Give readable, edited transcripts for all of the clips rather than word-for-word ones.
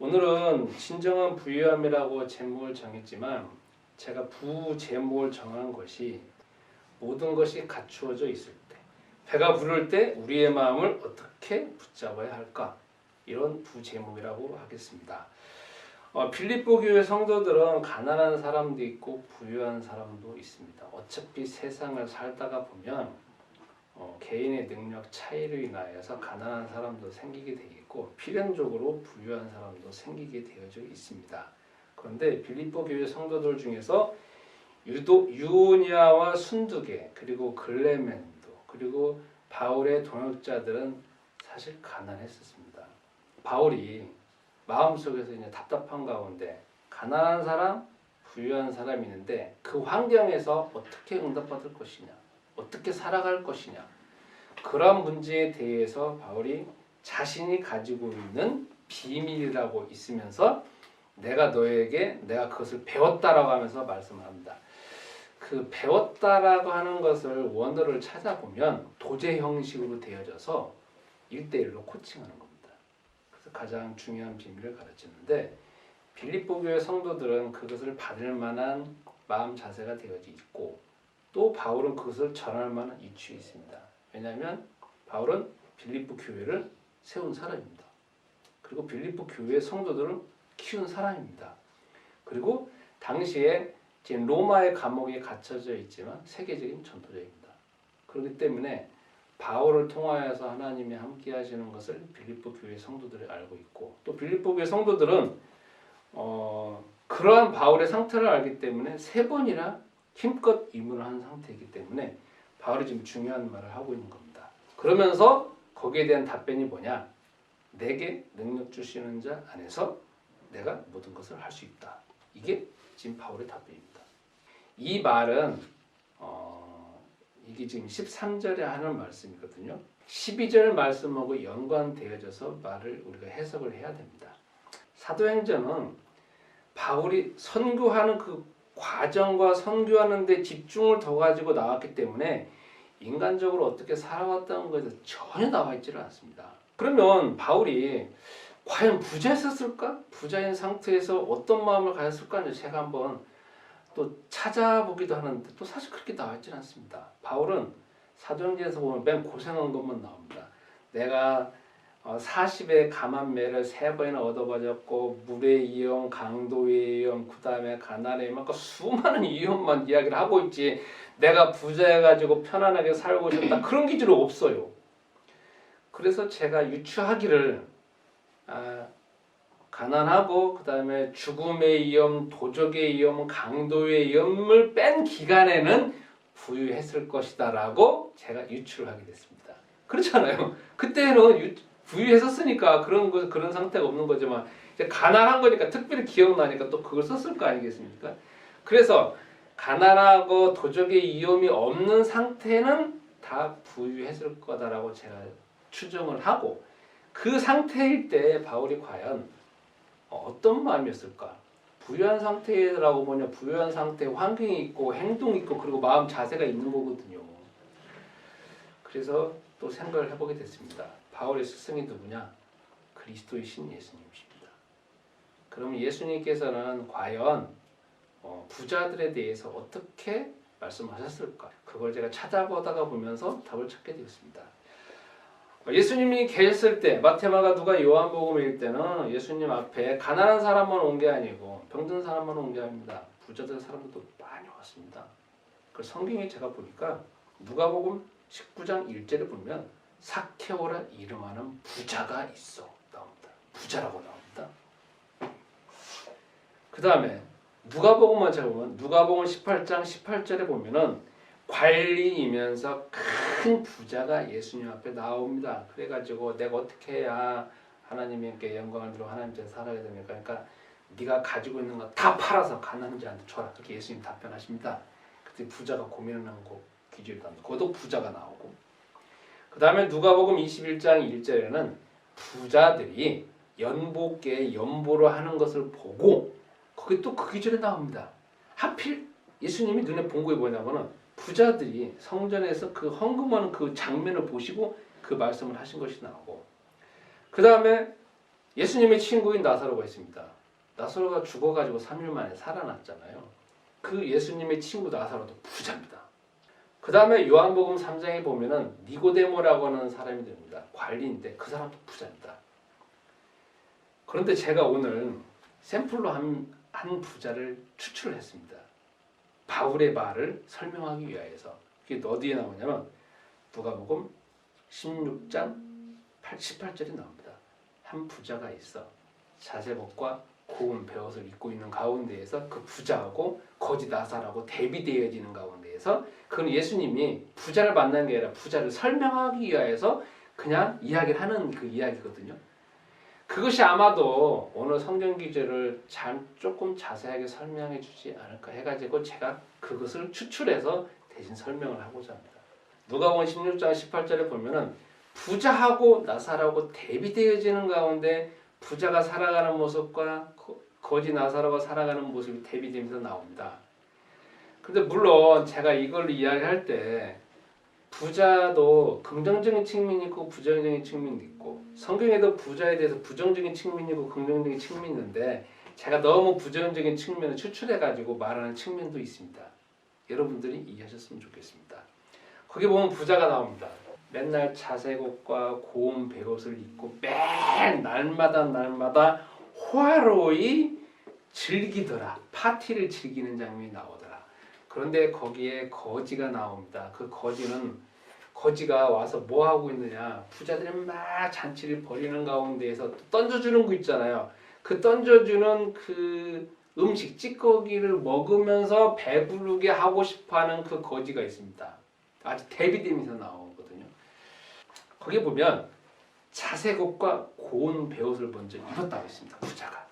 오늘은 진정한 부유함이라고 제목을 정했지만 제가 부제목을 정한 것이 모든 것이 갖추어져 있을 때, 배가 부를 때 우리의 마음을 어떻게 붙잡아야 할까? 이런 부제목이라고 하겠습니다. 빌립보 교회 성도들은 가난한 사람도 있고 부유한 사람도 있습니다. 어차피 세상을 살다가 보면 개인의 능력 차이로 인하여서 가난한 사람도 생기게 되겠고 필연적으로 부유한 사람도 생기게 되어져 있습니다. 그런데 빌립보 교회 성도들 중에서 유독 유오니아와 순두계 그리고 글레멘도 그리고 바울의 동역자들은 사실 가난했었습니다. 바울이 마음속에서 이제 답답한 가운데 가난한 사람, 부유한 사람이 있는데 그 환경에서 어떻게 응답받을 것이냐, 어떻게 살아갈 것이냐, 그런 문제에 대해서 바울이 자신이 가지고 있는 비밀이라고 있으면서 내가 그것을 배웠다라고 하면서 말씀을 합니다. 그 배웠다라고 하는 것을 원어를 찾아보면 도제 형식으로 되어져서 1대1로 코칭하는 겁니다. 그래서 가장 중요한 비밀을 가르치는데 빌립보 교회 성도들은 그것을 받을 만한 마음 자세가 되어져 있고 또 바울은 그것을 전할 만한 이치에 있습니다. 왜냐하면 바울은 빌립보 교회를 세운 사람입니다. 그리고 빌립보 교회 성도들을 키운 사람입니다. 그리고 당시에 지금 로마의 감옥에 갇혀져 있지만 세계적인 전도자입니다. 그렇기 때문에 바울을 통하여서 하나님이 함께 하시는 것을 빌립보 교회 성도들이 알고 있고 또 빌립보 교회 성도들은 그러한 바울의 상태를 알기 때문에 3번이나 힘껏 입문을 한 상태이기 때문에 바울이 지금 중요한 말을 하고 있는 겁니다. 그러면서 거기에 대한 답변이 뭐냐? 내게 능력 주시는 자 안에서 내가 모든 것을 할 수 있다. 이게 지금 바울의 답변입니다. 이 말은 이게 지금 13절에 하는 말씀이거든요. 12절 말씀하고 연관되어져서 말을 우리가 해석을 해야 됩니다. 사도행전은 바울이 선교하는 그 과정과 선교하는 데 집중을 더 가지고 나왔기 때문에 인간적으로 어떻게 살아왔다는 것에 대해서 전혀 나와 있지를 않습니다. 그러면 바울이 과연 부자였을까? 부자인 상태에서 어떤 마음을 가졌을까? 제가 한번 또 찾아보기도 하는데 또 사실 그렇게 나와 있지는 않습니다. 바울은 사도행전에서 보면 맨 고생한 것만 나옵니다. 내가 40의 감한매를 3번이나 얻어가졌고 물의 위험, 강도의 위험, 그 다음에 가난의 위험, 수많은 위험만 이야기를 하고 있지 내가 부자여가지고 편안하게 살고 있었다 그런 기준은 없어요. 그래서 제가 유추하기를 가난하고 그 다음에 죽음의 위험, 도적의 위험, 강도의 위험을 뺀 기간에는 부유했을 것이다 라고 제가 유추를 하게 됐습니다. 그렇잖아요. 그때는 부유했었으니까 그런 상태가 없는 거지만 이제 가난한 거니까 특별히 기억나니까 또 그걸 썼을 거 아니겠습니까? 그래서 가난하고 도적의 위험이 없는 상태는 다 부유했을 거다라고 제가 추정을 하고 그 상태일 때 바울이 과연 어떤 마음이었을까? 부유한 상태라고 보면 부유한 상태에 환경이 있고 행동이 있고 그리고 마음 자세가 있는 거거든요. 그래서 또 생각을 해보게 됐습니다. 바울의 스승이 누구냐? 그리스도의 신 예수님이십니다. 그럼 예수님께서는 과연 부자들에 대해서 어떻게 말씀하셨을까? 그걸 제가 찾아보다가 보면서 답을 찾게 되었습니다. 예수님이 계셨을 때 마테마가 누가 요한복음일 때는 예수님 앞에 가난한 사람만 온 게 아니고 병든 사람만 온 게 아닙니다. 부자들 사람들도 많이 왔습니다. 그 성경에 제가 보니까 누가복음 19장 1절에 보면 삭케오라 이름하는 부자가 있어 나옵니다. 부자라고 나옵니다. 그 다음에 누가복음만 제가 보면 누가복음 18장 18절에 보면은 관리이면서 큰 부자가 예수님 앞에 나옵니다. 그래가지고 내가 어떻게 해야 하나님께 영광을 드리고 하나님께 살아야 됩니까? 그러니까 네가 가지고 있는 거 다 팔아서 가난한 자한테 줘라. 그렇게 예수님 답변하십니다. 그때 부자가 고민하는 거 기준이 나옵니다. 거기도 부자가 나오고 그 다음에 누가복음 21장 1절에는 부자들이 연복계에 연보로 하는 것을 보고 거기 또 그 기준에 나옵니다. 하필 예수님이 눈에 본 게 뭐냐면은 부자들이 성전에서 그 헌금하는 그 장면을 보시고 그 말씀을 하신 것이 나오고 그 다음에 예수님의 친구인 나사로가 있습니다. 나사로가 죽어가지고 3일 만에 살아났잖아요. 그 예수님의 친구 나사로도 부자입니다. 그 다음에 요한복음 3장에 보면은 니고데모라고 하는 사람이 됩니다. 관리인데 그 사람도 부자입니다. 그런데 제가 오늘 샘플로 한 부자를 추출을 했습니다. 바울의 말을 설명하기 위하여서. 그게 어디에 나오냐면 누가복음 16장 18절에 나옵니다. 한 부자가 있어 자색옷과 고운 베옷을 입고 있는 가운데에서 그 부자하고 거지 나사로하고 대비되어지는 가운데에서 그건 예수님이 부자를 만난 게 아니라 부자를 설명하기 위하여서 그냥 이야기를 하는 그 이야기거든요. 그것이 아마도 오늘 성경 기제를 조금 자세하게 설명해 주지 않을까 해가지고 제가 그것을 추출해서 대신 설명을 하고자 합니다. 누가복음 16장 18절에 보면은 부자하고 나사로하고 대비되어지는 가운데 부자가 살아가는 모습과 거지 나사로가 살아가는 모습이 대비되면서 나옵니다. 근데 물론 제가 이걸 이야기할 때 부자도 긍정적인 측면이 있고 부정적인 측면도 있고 성경에도 부자에 대해서 부정적인 측면이 있고 긍정적인 측면이 있는데 제가 너무 부정적인 측면을 추출해가지고 말하는 측면도 있습니다. 여러분들이 이해하셨으면 좋겠습니다. 거기 보면 부자가 나옵니다. 맨날 자색옷과 고운 베옷을 입고 매일 날마다 호화로이 즐기더라. 파티를 즐기는 장면이 나오더라. 그런데 거기에 거지가 나옵니다. 그 거지가 와서 뭐 하고 있느냐? 부자들이 막 잔치를 벌이는 가운데에서 던져주는 거 있잖아요. 그 던져주는 그 음식 찌꺼기를 먹으면서 배부르게 하고 싶어하는 그 거지가 있습니다. 아주 대비되면서 나오거든요. 거기 보면 자색옷과 고운 베옷을 먼저 입었다고 했습니다. 부자가.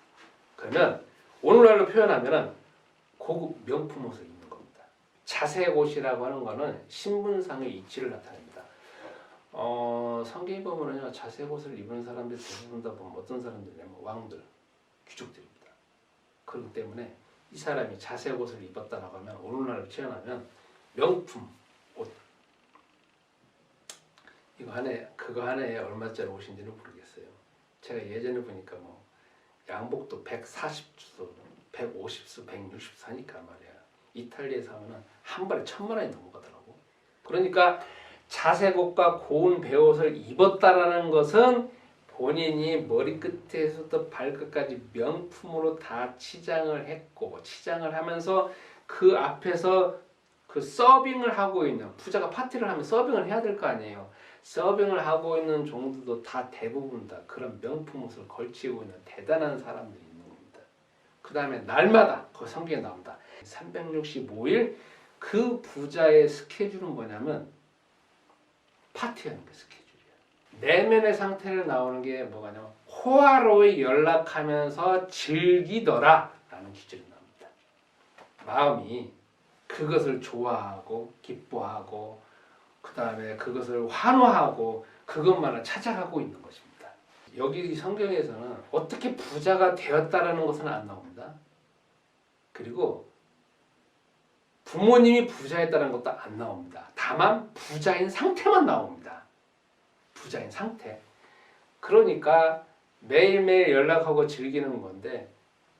그러면 오늘날로 표현하면 고급 명품 옷을 입는 겁니다. 자색옷이라고 하는 것은 신분상의 이치를 나타냅니다. 성경에 보면은요, 자색옷을 입은 사람들 대부분 다 보면 어떤 사람들이냐면 왕들, 귀족들입니다. 그렇기 때문에 이 사람이 자색옷을 입었다라고 하면 오늘날로 표현하면 명품 옷. 그거 하나에 얼마짜리 옷인지는 모르겠어요. 제가 예전에 보니까 뭐 양복도 140수, 150수, 160수 하니까 말이야. 이탈리아에서 하면은 한 발에 1,000만 원이 넘어가더라고. 그러니까 자색옷과 고운 베옷을 입었다라는 것은 본인이 머리끝에서부터 발끝까지 명품으로 다 치장을 했고 치장을 하면서 그 앞에서 그 서빙을 하고 있는 부자가 파티를 하면 서빙을 해야 될 거 아니에요. 서빙을 하고 있는 종들도 다 대부분 다 그런 명품 옷을 걸치고 있는 대단한 사람들이 있는 겁니다. 그 다음에 날마다 그 성경에 나옵니다. 365일 그 부자의 스케줄은 뭐냐면 파티하는 게 스케줄이에요. 내면의 상태를 나오는 게 뭐가냐면 호화로이 연락하면서 즐기더라 라는 기준이 나옵니다. 마음이 그것을 좋아하고 기뻐하고 그 다음에 그것을 환호하고 그것만을 찾아가고 있는 것입니다. 여기 성경에서는 어떻게 부자가 되었다라는 것은 안 나옵니다. 그리고 부모님이 부자였다는 것도 안 나옵니다. 다만 부자인 상태만 나옵니다. 부자인 상태. 그러니까 매일매일 연락하고 즐기는 건데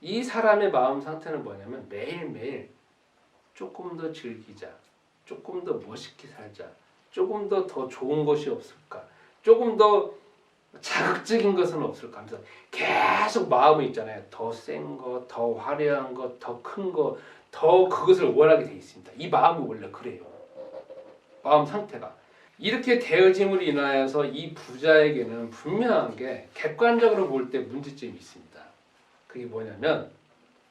이 사람의 마음 상태는 뭐냐면 매일매일 조금 더 즐기자. 조금 더 멋있게 살자. 조금 더 좋은 것이 없을까? 조금 더 자극적인 것은 없을까? 하면서 계속 마음이 있잖아요. 더 센 거, 더 화려한 거, 더 큰 거, 더 그것을 원하게 돼 있습니다. 이 마음이 원래 그래요. 마음 상태가. 이렇게 되어짐으로 인하여서 이 부자에게는 분명한 게 객관적으로 볼 때 문제점이 있습니다. 그게 뭐냐면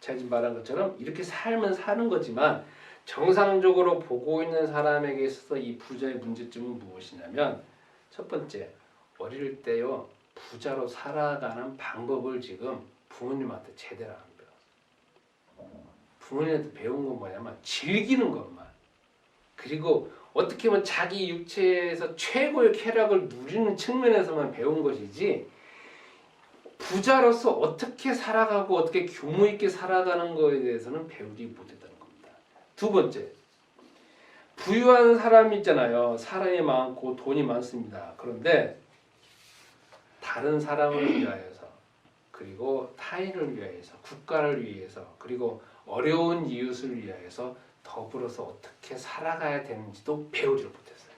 제가 지금 말한 것처럼 이렇게 살면 사는 거지만 정상적으로 보고 있는 사람에게 있어서 이 부자의 문제점은 무엇이냐면 첫 번째, 어릴 때요 부자로 살아가는 방법을 지금 부모님한테 제대로 안 배웠어요. 부모님한테 배운 건 뭐냐면 즐기는 것만. 그리고 어떻게 보면 자기 육체에서 최고의 쾌락을 누리는 측면에서만 배운 것이지 부자로서 어떻게 살아가고 어떻게 규모 있게 살아가는 것에 대해서는 배우지 못했다는 겁니다. 두 번째, 부유한 사람이 있잖아요. 사람이 많고 돈이 많습니다. 그런데 다른 사람을 위하여서 그리고 타인을 위해서, 국가를 위해서, 그리고 어려운 이웃을 위하여서 더불어서 어떻게 살아가야 되는지도 배우지를 못했어요.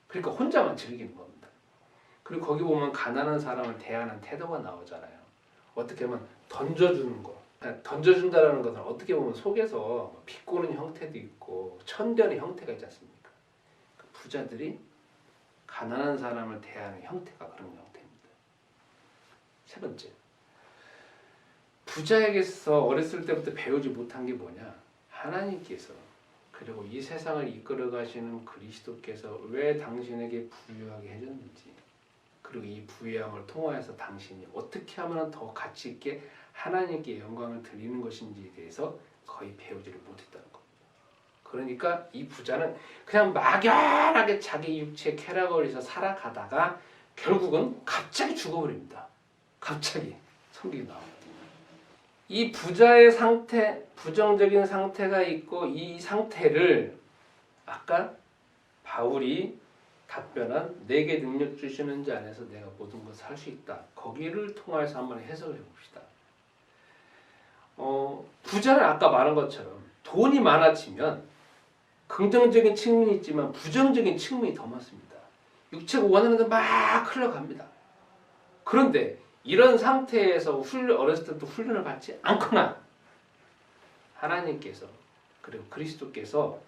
그러니까 혼자만 즐기는 겁니다. 그리고 거기 보면 가난한 사람을 대하는 태도가 나오잖아요. 어떻게 보면 던져주는 거. 던져준다는 것은 어떻게 보면 속에서 비꼬는 형태도 있고 천견의 형태가 있지 않습니까? 그 부자들이 가난한 사람을 대하는 형태가 그런 형태입니다. 세 번째, 부자에게서 어렸을 때부터 배우지 못한 게 뭐냐? 하나님께서 그리고 이 세상을 이끌어 가시는 그리스도께서 왜 당신에게 부유하게 해줬는지, 그리고 이 부유함을 통하여서 당신이 어떻게 하면 더 가치 있게 하나님께 영광을 드리는 것인지에 대해서 거의 배우지를 못했다는 겁니다. 그러니까 이 부자는 그냥 막연하게 자기 육체의 쾌락을 위해서 살아가다가 결국은 갑자기 죽어버립니다. 갑자기 성경이 나와요. 이 부자의 상태, 부정적인 상태가 있고 이 상태를 아까 바울이 답변한 내게 능력 주시는 자 안에서 내가 모든 것을 할 수 있다. 거기를 통해서 한번 해석을 해봅시다. 부자는 아까 말한 것처럼 돈이 많아지면 긍정적인 측면이 있지만 부정적인 측면이 더 많습니다. 육체가 원하는 데 막 흘러갑니다. 그런데 이런 상태에서 어렸을 때부터 훈련을 받지 않거나 하나님께서 그리고 그리스도께서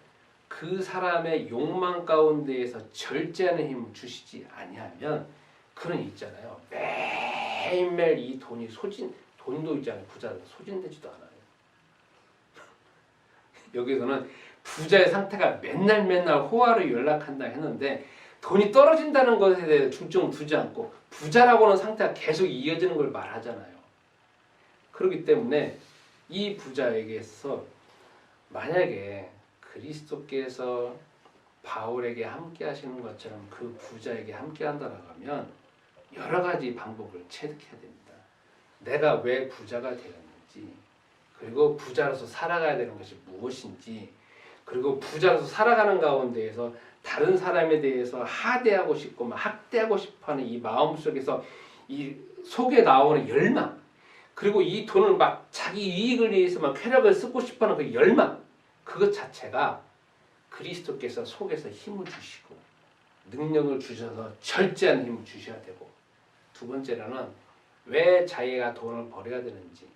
그 사람의 욕망 가운데에서 절제하는 힘을 주시지 아니하면 그는 있잖아요. 매일매일 이 돈이 돈도 있잖아요. 부자는 소진되지도 않아요. 여기서는 부자의 상태가 맨날 호화를 연락한다 했는데 돈이 떨어진다는 것에 대해 중점을 두지 않고 부자라고 하는 상태가 계속 이어지는 걸 말하잖아요. 그렇기 때문에 이 부자에게서 만약에 그리스도께서 바울에게 함께 하시는 것처럼 그 부자에게 함께 한다고 하면 여러 가지 방법을 체득해야 됩니다. 내가 왜 부자가 되었는지, 그리고 부자로서 살아가야 되는 것이 무엇인지, 그리고 부자로서 살아가는 가운데에서 다른 사람에 대해서 하대하고 싶고 학대하고 싶어하는 이 마음 속에서 이 속에 나오는 열망, 그리고 이 돈을 막 자기 이익을 위해서 막 쾌락을 쓰고 싶어하는 그 열망, 그것 자체가 그리스도께서 속에서 힘을 주시고 능력을 주셔서 절제하는 힘을 주셔야 되고, 두 번째로는 왜 자기가 돈을 벌어야 되는지,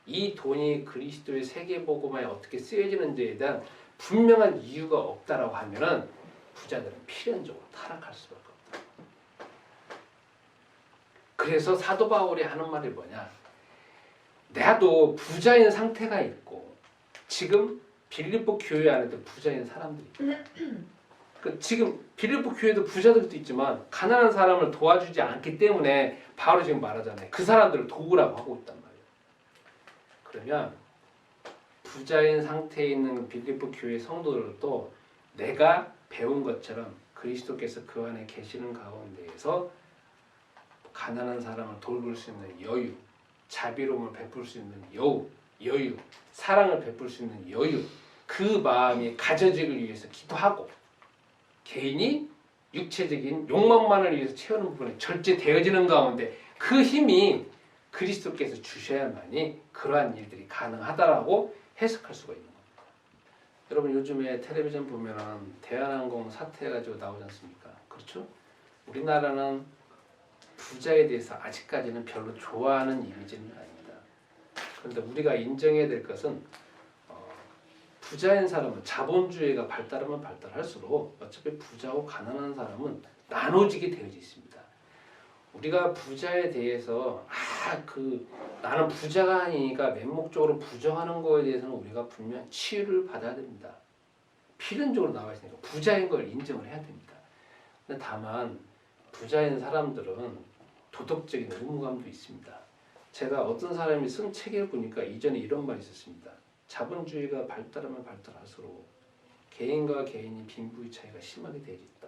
이 돈이 그리스도의 세계복음에 어떻게 쓰여지는지에 대한 분명한 이유가 없다라고 하면은 부자들은 필연적으로 타락할 수밖에 없다. 그래서 사도 바울이 하는 말이 뭐냐? 나도 부자인 상태가 있고 지금 빌립보 교회 안에도 부자인 사람들이 있다. 지금 빌립보 교회도 부자들도 있지만 가난한 사람을 도와주지 않기 때문에 바로 지금 말하잖아요. 그 사람들을 도우라고 하고 있단 말이에요. 그러면 부자인 상태에 있는 빌립보 교회 성도들도 내가 배운 것처럼 그리스도께서 그 안에 계시는 가운데에서 가난한 사람을 돌볼 수 있는 여유, 자비로움을 베풀 수 있는 여유, 사랑을 베풀 수 있는 여유, 그 마음이 가져지기 위해서 기도하고 개인이 육체적인 욕망만을 위해서 채우는 부분에 절제되어지는 가운데 그 힘이 그리스도께서 주셔야만이 그러한 일들이 가능하다라고 해석할 수가 있는 겁니다. 여러분 요즘에 텔레비전 보면은 대한항공 사태해가지고 나오지 않습니까? 그렇죠? 우리나라는 부자에 대해서 아직까지는 별로 좋아하는 이미지는 아닙니다. 그런데 우리가 인정해야 될 것은 부자인 사람은 자본주의가 발달하면 발달할수록 어차피 부자고 가난한 사람은 나눠지게 되어져 있습니다. 우리가 부자에 대해서 나는 부자가 아니니까 맹목적으로 부정하는 거에 대해서는 우리가 분명 치유를 받아야 됩니다. 필연적으로 나와 있으니까 부자인 걸 인정을 해야 됩니다. 근데 다만 부자인 사람들은 도덕적인 의무감도 있습니다. 제가 어떤 사람이 쓴 책을 보니까 이전에 이런 말이 있었습니다. 자본주의가 발달하면 발달할수록 개인과 개인이 빈부의 차이가 심하게 되어 있다.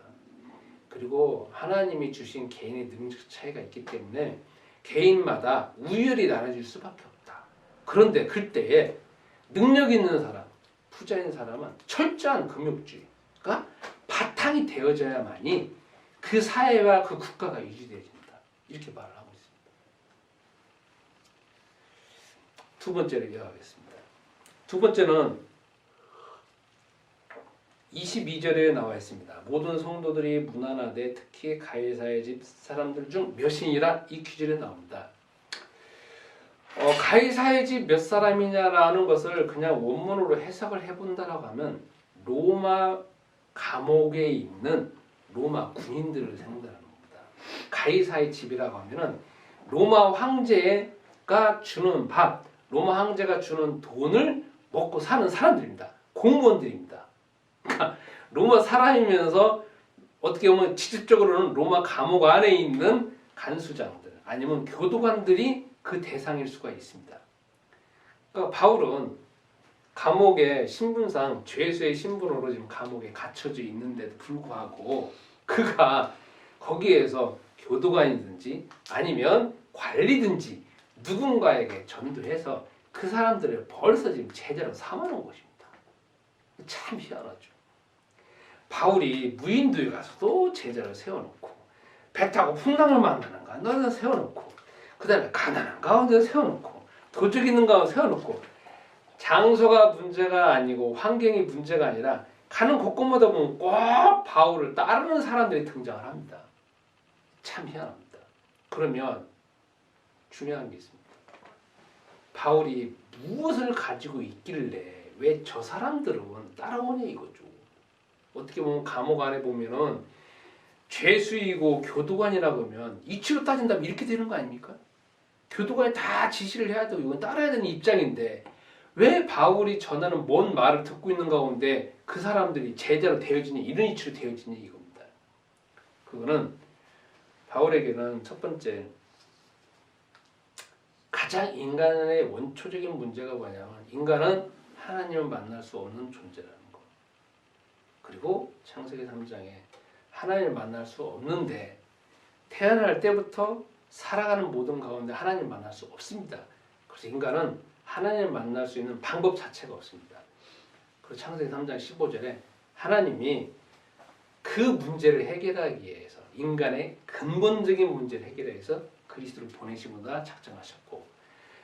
그리고 하나님이 주신 개인의 능력 차이가 있기 때문에 개인마다 우열이 나눠질 수밖에 없다. 그런데 그때에 능력 있는 사람, 부자인 사람은 철저한 금욕주의가 바탕이 되어져야만이 그 사회와 그 국가가 유지되어진다. 이렇게 말을 하고 있습니다. 두 번째를 이어가겠습니다. 두 번째는 22절에 나와 있습니다. 모든 성도들이 문안하되 특히 가이사의 집 사람들 중 몇이니라 이 퀴즈에 나옵니다. 가이사의 집 몇 사람이냐라는 것을 그냥 원문으로 해석을 해본다라고 하면 로마 감옥에 있는 로마 군인들을 생각하는 겁니다. 가이사의 집이라고 하면은 로마 황제가 주는 밥, 로마 황제가 주는 돈을 먹고 사는 사람들입니다. 공무원들입니다. 그러니까 로마 사람이면서 어떻게 보면 직접적으로는 로마 감옥 안에 있는 간수장들 아니면 교도관들이 그 대상일 수가 있습니다. 그러니까 바울은 감옥의 신분상 죄수의 신분으로 지금 감옥에 갇혀져 있는데도 불구하고 그가 거기에서 교도관이든지 아니면 관리든지 누군가에게 전도해서 그 사람들을 벌써 지금 제자로 삼아놓은 것입니다. 참 희한하죠. 바울이 무인도에 가서도 제자를 세워놓고 배 타고 풍랑을 만나는 가운데 세워놓고 그 다음에 가난한 가운데 세워놓고 도적 있는 가운데 세워놓고 장소가 문제가 아니고 환경이 문제가 아니라 가는 곳곳마다 보면 꼭 바울을 따르는 사람들이 등장을 합니다. 참 희한합니다. 그러면 중요한 게 있습니다. 바울이 무엇을 가지고 있길래 왜 저 사람들은 따라오냐 이거죠. 어떻게 보면 감옥 안에 보면은 죄수이고 교도관이라고 하면 이치로 따진다면 이렇게 되는 거 아닙니까? 교도관이 다 지시를 해야 되고 이건 따라야 되는 입장인데 왜 바울이 전하는 먼 말을 듣고 있는 가운데 그 사람들이 제자로 되어지냐 이런 이치로 되어지냐 이겁니다. 그거는 바울에게는 첫 번째 가장 인간의 원초적인 문제가 뭐냐면 인간은 하나님을 만날 수 없는 존재라는 것. 그리고 창세기 3장에 하나님을 만날 수 없는데 태어날 때부터 살아가는 모든 가운데 하나님을 만날 수 없습니다. 그래서 인간은 하나님을 만날 수 있는 방법 자체가 없습니다. 그리고 창세기 3장 15절에 하나님이 그 문제를 해결하기 위해서 인간의 근본적인 문제를 해결하기 위해서 그리스도를 보내시고자 작정하셨고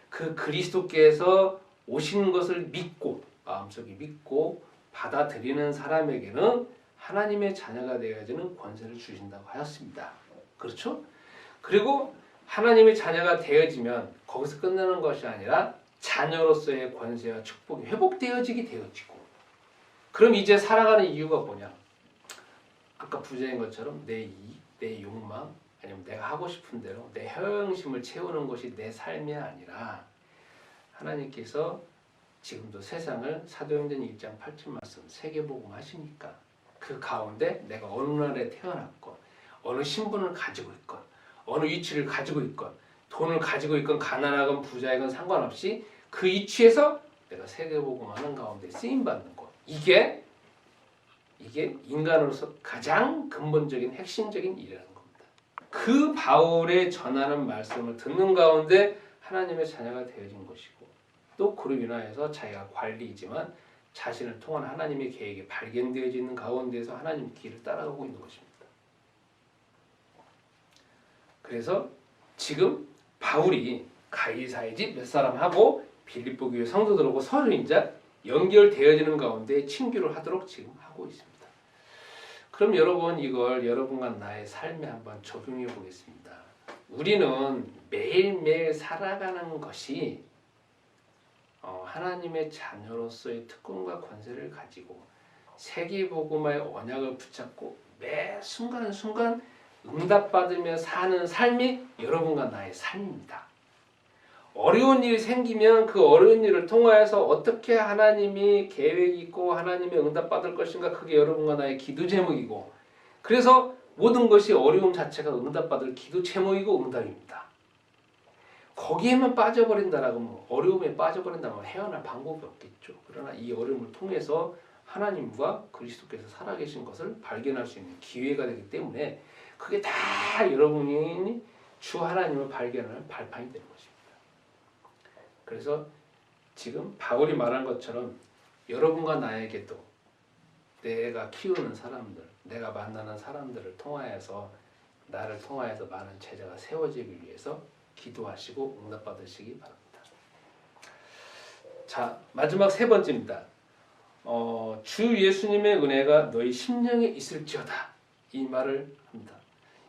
그 그리스도께서 오신 것을 믿고 마음속에 믿고 받아들이는 사람에게는 하나님의 자녀가 되어지는 권세를 주신다고 하였습니다. 그렇죠? 그리고 하나님의 자녀가 되어지면 거기서 끝나는 것이 아니라 자녀로서의 권세와 축복이 회복되어지게 되어지고 그럼 이제 살아가는 이유가 뭐냐? 아까 부자인 것처럼 내 이익, 내 욕망 아니면 내가 하고 싶은 대로 내 허영심을 채우는 것이 내 삶이 아니라 하나님께서 지금도 세상을 사도행전 1장 8절 말씀 세계복음 하시니까 그 가운데 내가 어느 나라에 태어났건 어느 신분을 가지고 있건 어느 위치를 가지고 있건 돈을 가지고 있건 가난하건 부자이건 상관없이 그 위치에서 내가 세계복음 하는 가운데 쓰임받는 것 이게 인간으로서 가장 근본적인 핵심적인 일이라는 겁니다. 그 바울의 전하는 말씀을 듣는 가운데 하나님의 자녀가 되어진 것이고 또 그로 인하여서 자기가 관리이지만 자신을 통한 하나님의 계획이 발견되어지는 가운데서 하나님 길을 따라가고 있는 것입니다. 그래서 지금 바울이 가이사의 집 몇 사람하고 빌립보 교회 성도들하고 서로 이제 연결되어지는 가운데 친교를 하도록 지금 하고 있습니다. 그럼 여러분 이걸 여러분과 나의 삶에 한번 적용해 보겠습니다. 우리는 매일매일 살아가는 것이 하나님의 자녀로서의 특권과 권세를 가지고 세계복음화의 언약을 붙잡고 매 순간순간 응답받으며 사는 삶이 여러분과 나의 삶입니다. 어려운 일이 생기면 그 어려운 일을 통하여서 어떻게 하나님이 계획이 있고 하나님의 응답받을 것인가 그게 여러분과 나의 기도 제목이고 그래서 모든 것이 어려움 자체가 응답받을 기도 제목이고 응답입니다. 거기에만 빠져버린다라고 하면 어려움에 빠져버린다면 헤어날 방법이 없겠죠. 그러나 이 어려움을 통해서 하나님과 그리스도께서 살아계신 것을 발견할 수 있는 기회가 되기 때문에 그게 다 여러분이 주 하나님을 발견할 발판이 되는 것입니다. 그래서 지금 바울이 말한 것처럼 여러분과 나에게도 내가 키우는 사람들, 내가 만나는 사람들을 통하여서 나를 통하여서 많은 제자가 세워지기 위해서 기도하시고 응답받으시기 바랍니다. 자, 마지막 세 번째입니다. 주 예수님의 은혜가 너희 심령에 있을지어다. 이 말을 합니다.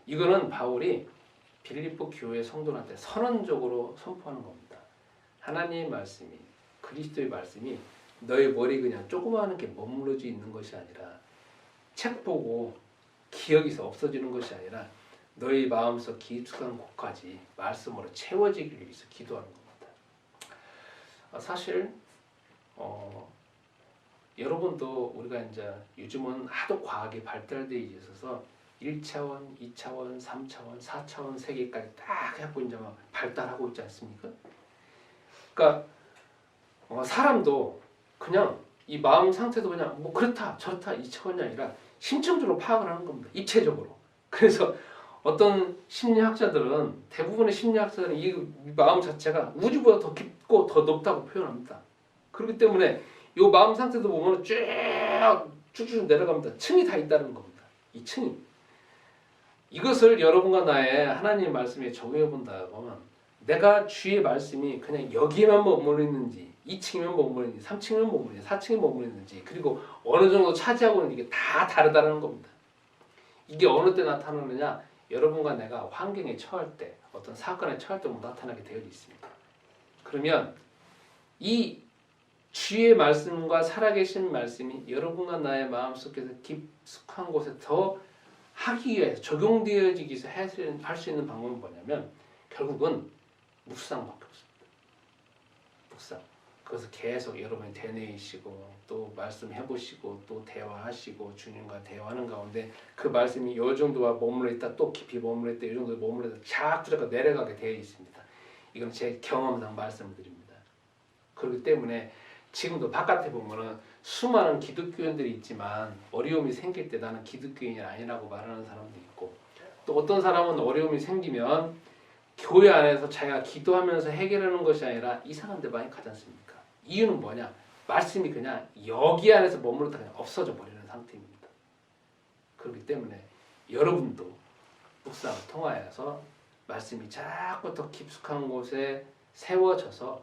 이거는 바울이 빌립보 교회 성도한테 선언적으로 선포하는 겁니다. 하나님의 말씀이, 그리스도의 말씀이 너희 머리 그냥 조그마한 게 머물러져 있는 것이 아니라 책 보고 기억이 없어지는 것이 아니라 너희 마음속 깊숙한 곳까지 말씀으로 채워지기 위해서 기도하는 겁니다. 사실 여러분도 우리가 이제 요즘은 하도 과학이 발달되어 있어서 1차원, 2차원, 3차원, 4차원 세계까지 딱 해갖고 이제 막 발달하고 있지 않습니까? 그러니까 사람도 그냥 이 마음 상태도 그냥 뭐 그렇다 저렇다 이 차원이 아니라 심층적으로 파악을 하는 겁니다. 입체적으로. 그래서 어떤 심리학자들은 대부분의 심리학자들은 이 마음 자체가 우주보다 더 깊고 더 높다고 표현합니다. 그렇기 때문에 이 마음 상태도 보면 쭉쭉 내려갑니다. 층이 다 있다는 겁니다. 이 층이. 이것을 여러분과 나의 하나님의 말씀에 적용해 본다 보면 내가 주의 말씀이 그냥 여기에만 머물러 있는지 2층이면 머물러 있는지 3층이면 머물러 있는지 4층에 머물러 있는지 그리고 어느 정도 차지하고 있는 게 다 다르다는 겁니다. 이게 어느 때 나타나느냐 여러분과 내가 환경에 처할 때 어떤 사건에 처할 때 나타나게 되어 있습니다. 그러면 이 주의 말씀과 살아계신 말씀이 여러분과 나의 마음속에서 깊숙한 곳에 더 하기 위해서 적용되어지기 위해서 할 수 있는 방법은 뭐냐면 결국은 묵상밖에 없습니다. 묵상. 그래서 계속 여러분이 되뇌이시고 또 말씀해보시고 또 대화하시고 주님과 대화하는 가운데 그 말씀이 이 정도와 머물러 있다 또 깊이 머물러 있다 이 정도에 머물러 있다 자꾸 내려가게 되어 있습니다. 이건 제 경험상 말씀을 드립니다. 그렇기 때문에 지금도 바깥에 보면은 수많은 기독교인들이 있지만 어려움이 생길 때 나는 기독교인이 아니라고 말하는 사람도 있고 또 어떤 사람은 어려움이 생기면 교회 안에서 자기가 기도하면서 해결하는 것이 아니라 이상한 데 많이 가지 않습니까? 이유는 뭐냐? 말씀이 그냥 여기 안에서 머물렀다 그냥 없어져 버리는 상태입니다. 그렇기 때문에 여러분도 묵상을 통하여서 말씀이 자꾸 더 깊숙한 곳에 세워져서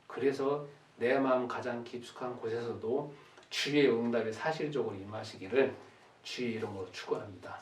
그래서 내 마음 가장 깊숙한 곳에서도 주의 응답이 사실적으로 임하시기를 주의 이름으로 축원합니다.